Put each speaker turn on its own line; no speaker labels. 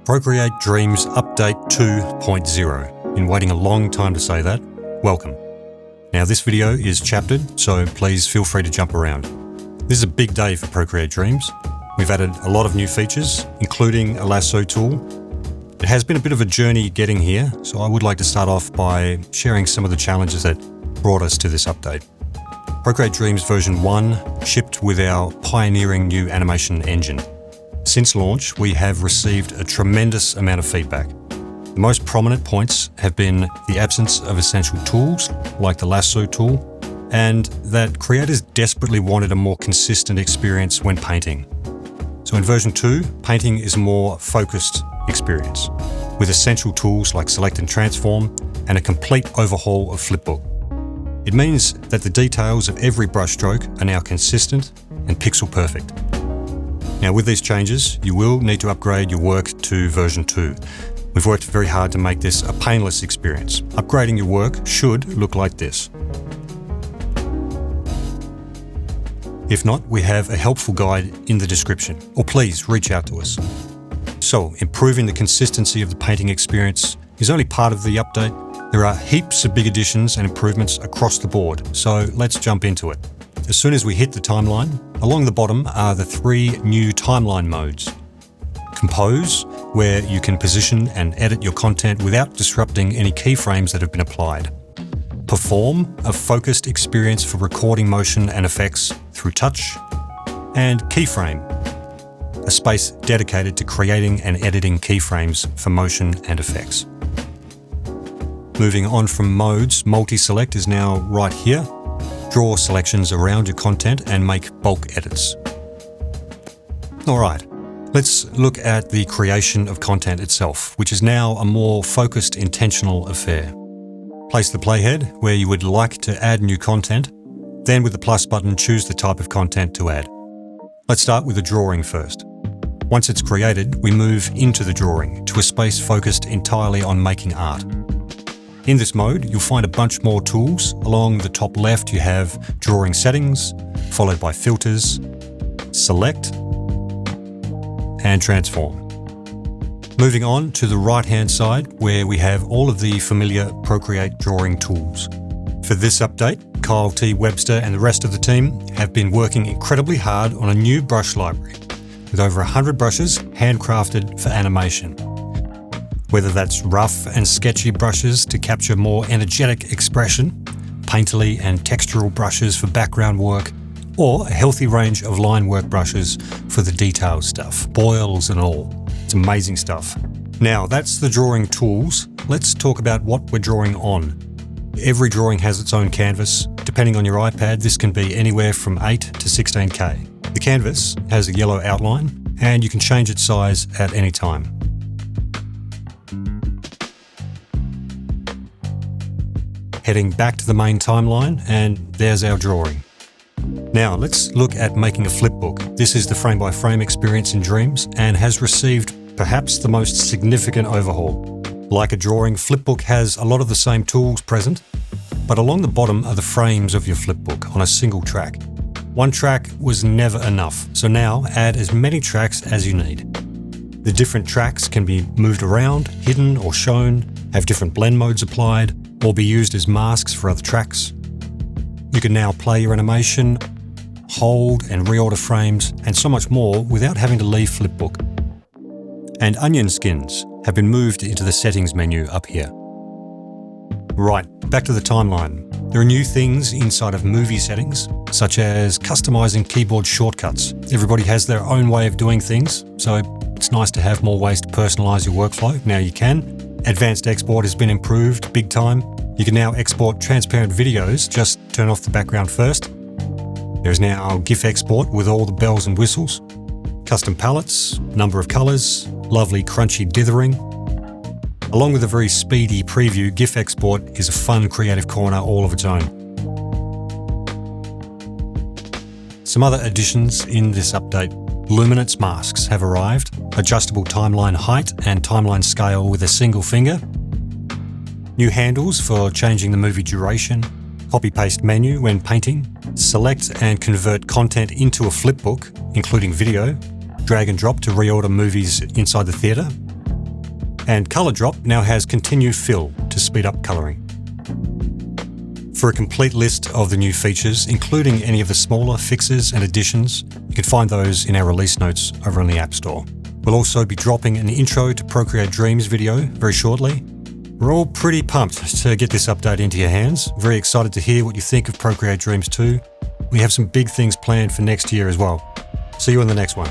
Procreate Dreams Update 2.0. Been waiting a long time to say that. Welcome. Now this video is chaptered, so please feel free to jump around. This is a big day for Procreate Dreams. We've added a lot of new features, including a Lasso tool. It has been a bit of a journey getting here, so I would like to start off by sharing some of the challenges that brought us to this update. Procreate Dreams version 1 shipped with our pioneering new animation engine. Since launch, we have received a tremendous amount of feedback. The most prominent points have been the absence of essential tools, like the Lasso tool, and that creators desperately wanted a more consistent experience when painting. So in version 2, painting is a more focused experience, with essential tools like Select and Transform, and a complete overhaul of Flipbook. It means that the details of every brushstroke are now consistent and pixel perfect. Now with these changes, you will need to upgrade your work to version 2. We've worked very hard to make this a painless experience. Upgrading your work should look like this. If not, we have a helpful guide in the description, or please reach out to us. So, improving the consistency of the painting experience is only part of the update. There are heaps of big additions and improvements across the board, so let's jump into it. As soon as we hit the timeline, along the bottom are the 3 new timeline modes. Compose, where you can position and edit your content without disrupting any keyframes that have been applied. Perform, a focused experience for recording motion and effects through touch. And Keyframe, a space dedicated to creating and editing keyframes for motion and effects. Moving on from modes, multi-select is now right here. Draw selections around your content and make bulk edits. Alright, let's look at the creation of content itself, which is now a more focused, intentional affair. Place the playhead where you would like to add new content, then with the plus button choose the type of content to add. Let's start with the drawing first. Once it's created, we move into the drawing to a space focused entirely on making art. In this mode, you'll find a bunch more tools. Along the top left, you have drawing settings, followed by filters, select, and transform. Moving on to the right-hand side, where we have all of the familiar Procreate drawing tools. For this update, Kyle T. Webster and the rest of the team have been working incredibly hard on a new brush library, with over 100 brushes handcrafted for animation. Whether that's rough and sketchy brushes to capture more energetic expression, painterly and textural brushes for background work, or a healthy range of line work brushes for the detailed stuff, boils and all. It's amazing stuff. Now that's the drawing tools. Let's talk about what we're drawing on. Every drawing has its own canvas. Depending on your iPad, this can be anywhere from 8 to 16K. The canvas has a yellow outline, and you can change its size at any time. Heading back to the main timeline, and there's our drawing. Now let's look at making a flipbook. This is the frame-by-frame experience in Dreams and has received perhaps the most significant overhaul. Like a drawing, Flipbook has a lot of the same tools present, but along the bottom are the frames of your flipbook on a single track. One track was never enough, so now add as many tracks as you need. The different tracks can be moved around, hidden or shown, have different blend modes applied, or be used as masks for other tracks. You can now play your animation, hold and reorder frames, and so much more without having to leave Flipbook. And onion skins have been moved into the settings menu up here. Right, back to the timeline. There are new things inside of movie settings, such as customizing keyboard shortcuts. Everybody has their own way of doing things, so it's nice to have more ways to personalize your workflow. Now you can. Advanced export has been improved big time. You can now export transparent videos, just turn off the background first. There's now GIF export with all the bells and whistles. Custom palettes, number of colors, lovely crunchy dithering. Along with a very speedy preview, GIF export is a fun creative corner all of its own. Some other additions in this update. Luminance masks have arrived, adjustable timeline height and timeline scale with a single finger, new handles for changing the movie duration, copy-paste menu when painting, select and convert content into a flipbook, including video, drag and drop to reorder movies inside the theatre, And Color Drop now has Continue Fill to speed up coloring. For a complete list of the new features, including any of the smaller fixes and additions, you can find those in our release notes over on the App Store. We'll also be dropping an intro to Procreate Dreams video very shortly. We're all pretty pumped to get this update into your hands. Very excited to hear what you think of Procreate Dreams 2. We have some big things planned for next year as well. See you in the next one.